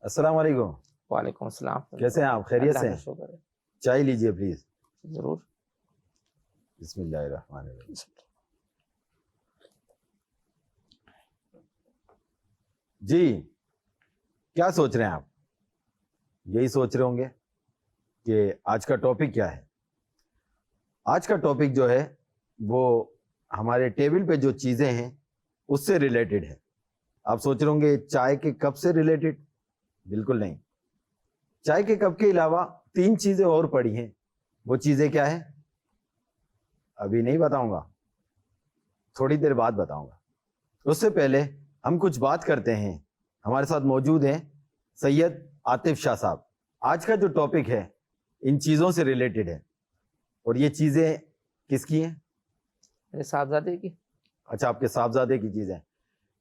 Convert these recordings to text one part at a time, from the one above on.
अस्सलाम वालेकुम। वालेकुम अस्सलाम। कैसे हैं आप? खैरियत से अल्लाह हैं? का शुक्र है। चाय लीजिए प्लीज। जरूर। बिस्मिल्लाहिर्रहमानिर्रहीम। जी, क्या सोच रहे हैं आप? यही सोच रहे होंगे कि आज का टॉपिक क्या है। आज का टॉपिक जो है वो हमारे टेबल पे जो चीजें हैं उससे रिलेटेड है। आप सोच रहे होंगे चाय के कप से रिलेटेड? बिल्कुल नहीं। चाय के कप के अलावा 3 चीजें और पड़ी हैं। वो चीजें क्या है? अभी नहीं बताऊंगा, थोड़ी देर बाद बताऊंगा। उससे पहले हम कुछ बात करते हैं। हमारे साथ मौजूद हैं सैयद आतिफ शाह साहब। आज का जो टॉपिक है इन चीजों से रिलेटेड है। और ये चीजें किसकी हैं? मेरे साहबजादे की। अच्छा, आपके साहबजादे की चीजें।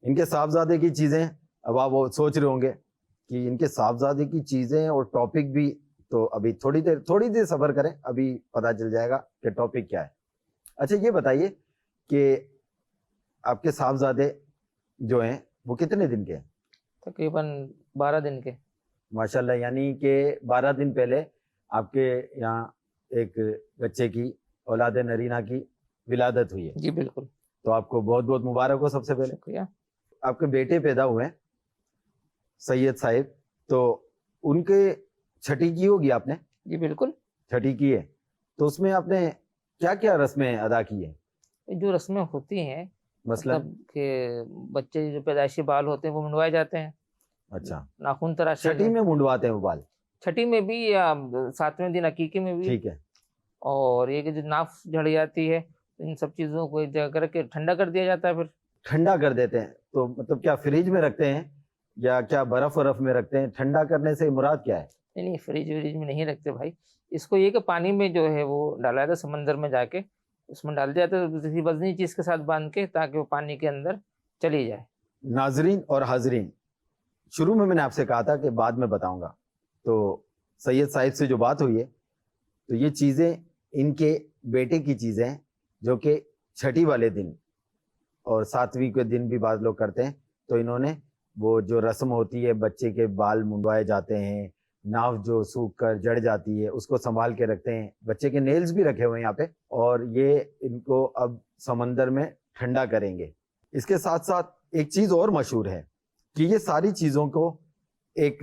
इनके साहबजादे की चीजें। अब आप वो सोच रहे होंगे कि इनके साहबजादे की चीजें और टॉपिक भी, तो अभी थोड़ी देर सब्र करें, अभी पता चल जाएगा कि टॉपिक क्या है। अच्छा, ये बताइए कि आपके साहबजादे जो हैं वो कितने दिन के हैं? तकरीबन 12 दिन के। माशाल्लाह, यानी कि 12 दिन पहले आपके यहाँ एक बच्चे की, औलाद नरीना की विलादत हुई है। जी बिल्कुल। तो आपको बहुत बहुत मुबारक हो। सबसे पहले शुक्रिया। आपके बेटे पैदा हुए हैं सैयद साहिब, तो उनके छठी की होगी आपने? जी बिल्कुल। छठी की है, तो उसमें आपने क्या क्या रस्में अदा की है? जो रस्में होती हैं, मसलन? मतलब कि बच्चे जो पैदाइशी बाल होते हैं वो मुंडवाए जाते हैं। अच्छा, नाखून तराशे छठी में मुंडवाते हैं वो बाल? छठी में भी या 7वें दिन अकीके में भी। ठीक है। और ये कि जो नाफ झड़ जाती है, इन सब चीजों को एक जगह करके ठंडा कर दिया जाता है। फिर ठंडा कर देते हैं तो मतलब क्या फ्रिज में रखते हैं या क्या बर्फ वरफ में रखते हैं? ठंडा करने से मुराद क्या है? नहीं, फ्रिज व्रिज में नहीं रखते भाई। इसको ये कि पानी में जो है वो डाला जाता है, समंदर में जाके उसमें डाल दिया जाता है किसी वजनी चीज के साथ बांध के, ताकि वो पानी के अंदर चली जाए। नाजरीन और हाजरीन, शुरू में मैंने आपसे कहा था कि बाद में बताऊंगा। तो सैयद साहिब से जो बात हुई है, तो ये चीज़ें इनके बेटे की चीज़ें हैं, जो कि छठी वाले दिन और 7वीं के दिन भी बाद लोग करते हैं। तो इन्होंने वो जो रस्म होती है, बच्चे के बाल मुंडवाए जाते हैं, नाव जो सूख कर जड़ जाती है उसको संभाल के रखते हैं। बच्चे के नेल्स भी रखे हुए हैं यहाँ पे, और ये इनको अब समंदर में ठंडा करेंगे। इसके साथ साथ एक चीज़ और मशहूर है कि ये सारी चीज़ों को एक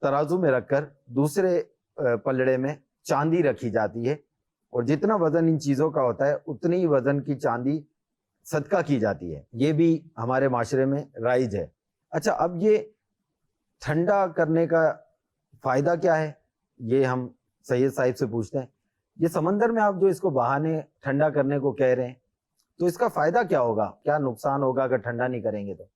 तराजू में रखकर दूसरे पलड़े में चांदी रखी जाती है, और जितना वजन इन चीज़ों का होता है उतनी ही वजन की चांदी सदका की जाती है। ये भी हमारे माशरे में राइज है। अच्छा, अब ये ठंडा करने का फायदा क्या है, ये हम सैयद साहिब से पूछते हैं। ये समंदर में आप जो इसको बहाने ठंडा करने को कह रहे हैं, तो इसका फायदा क्या होगा? क्या नुकसान होगा अगर ठंडा नहीं करेंगे तो?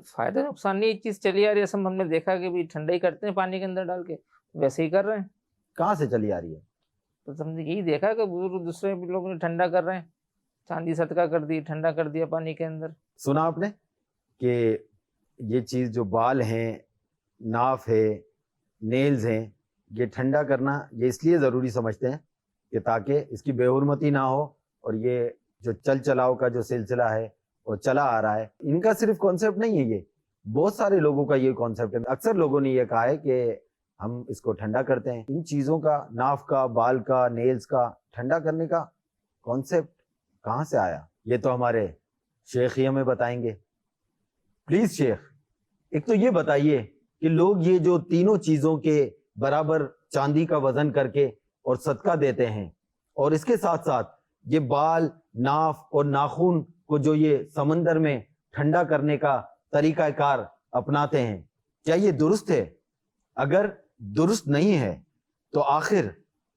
फायदा नुकसान नहीं, एक चीज चली आ रही है, सब हमने देखा कि भी ठंडा ही करते हैं पानी के अंदर डाल के, वैसे ही कर रहे हैं। कहाँ से चली आ रही है? तो हमने यही देखा कि दूसरे भी लोग ठंडा कर रहे हैं, चांदी सदका कर दी, ठंडा कर दिया पानी के अंदर। सुना आपने कि ये चीज़ जो बाल हैं, नाफ है, नेल्स हैं, ये ठंडा करना ये इसलिए ज़रूरी समझते हैं कि ताकि इसकी बेहुरमती ना हो, और ये जो चल चलाव का जो सिलसिला है वो चला आ रहा है। इनका सिर्फ कॉन्सेप्ट नहीं है ये, बहुत सारे लोगों का ये कॉन्सेप्ट है। अक्सर लोगों ने ये कहा है कि हम इसको ठंडा करते हैं। इन चीज़ों का, नाफ का, बाल का, नेल्स का ठंडा करने का कॉन्सेप्ट कहाँ से आया, ये तो हमारे शेख ही हमें बताएंगे। प्लीज शेख, एक तो ये बताइए कि लोग ये जो तीनों चीजों के बराबर चांदी का वजन करके और सदका देते हैं, और इसके साथ साथ ये बाल, नाफ और नाखून को जो ये समंदर में ठंडा करने का तरीकाकार अपनाते हैं, क्या ये दुरुस्त है? अगर दुरुस्त नहीं है तो आखिर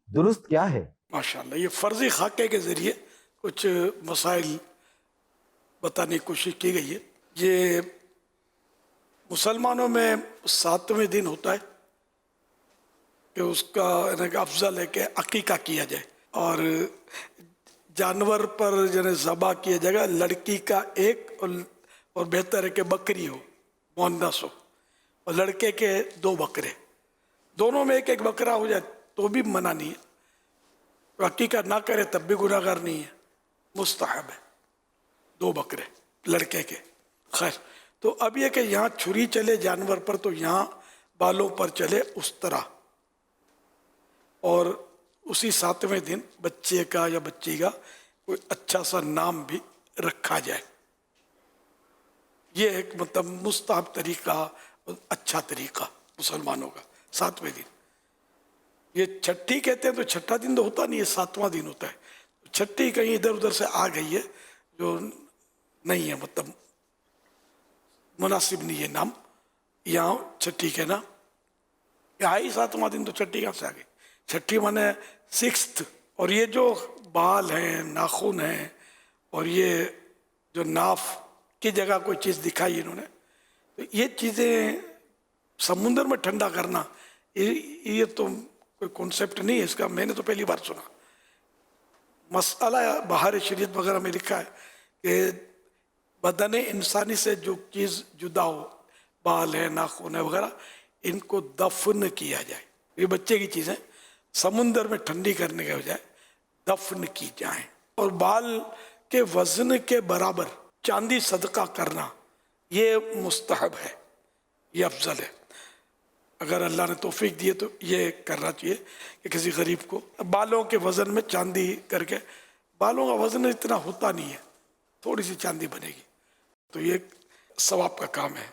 दुरुस्त क्या है? माशाल्लाह, ये फर्जी खाके के ज़रिए कुछ मसाइल बताने की कोशिश की गई है। ये मुसलमानों में 7वें दिन होता है कि उसका अफजल है कि अकीका किया जाए, और जानवर पर जने ज़बा किया जाएगा, लड़की का एक, और बेहतर है कि बकरी हो, मुअन्नस हो, और लड़के के 2 बकरे, दोनों में एक एक बकरा हो जाए तो भी मना नहीं है। अकीका ना करे तब भी गुनाहगार नहीं है, मुस्तहब है 2 बकरे लड़के के। खैर, तो अब ये कि यहाँ छुरी चले जानवर पर, तो यहाँ बालों पर चले उस तरह, और उसी 7वें दिन बच्चे का या बच्ची का कोई अच्छा सा नाम भी रखा जाए। ये एक मतलब मुस्ताहब तरीका, अच्छा तरीका मुसलमानों का। 7वें दिन, ये छठी कहते हैं तो छठा दिन तो होता नहीं है, 7वां दिन होता है। छठी कहीं इधर उधर से आ गई है जो नहीं है, मतलब मुनासिब नहीं है नाम। यहाँ छठी कहना, यहाँ ही 7वां दिन, तो छठी कहाँ से आ गई? छठी माने 6th। और ये जो बाल हैं, नाखून हैं, और ये जो नाफ की जगह कोई चीज़ दिखाई इन्होंने, तो ये चीज़ें समुद्र में ठंडा करना, ये तो कोई कॉन्सेप्ट नहीं है इसका, मैंने तो पहली बार सुना। मसला बाहर शरीयत वगैरह में लिखा है कि बदन इंसानी से जो चीज़ जुदा हो, बाल है, नाखून है वगैरह, इनको दफन किया जाए। ये बच्चे की चीज़ें समुंदर में ठंडी करने के बजाय दफन की जाए। और बाल के वजन के बराबर चांदी सदका करना, ये मुस्तहब है, ये अफजल है। अगर अल्लाह ने तौफीक दिए तो ये करना चाहिए कि किसी गरीब को बालों के वजन में चांदी करके, बालों का वजन इतना होता नहीं है, थोड़ी सी चांदी बनेगी तो ये सवाब का काम है।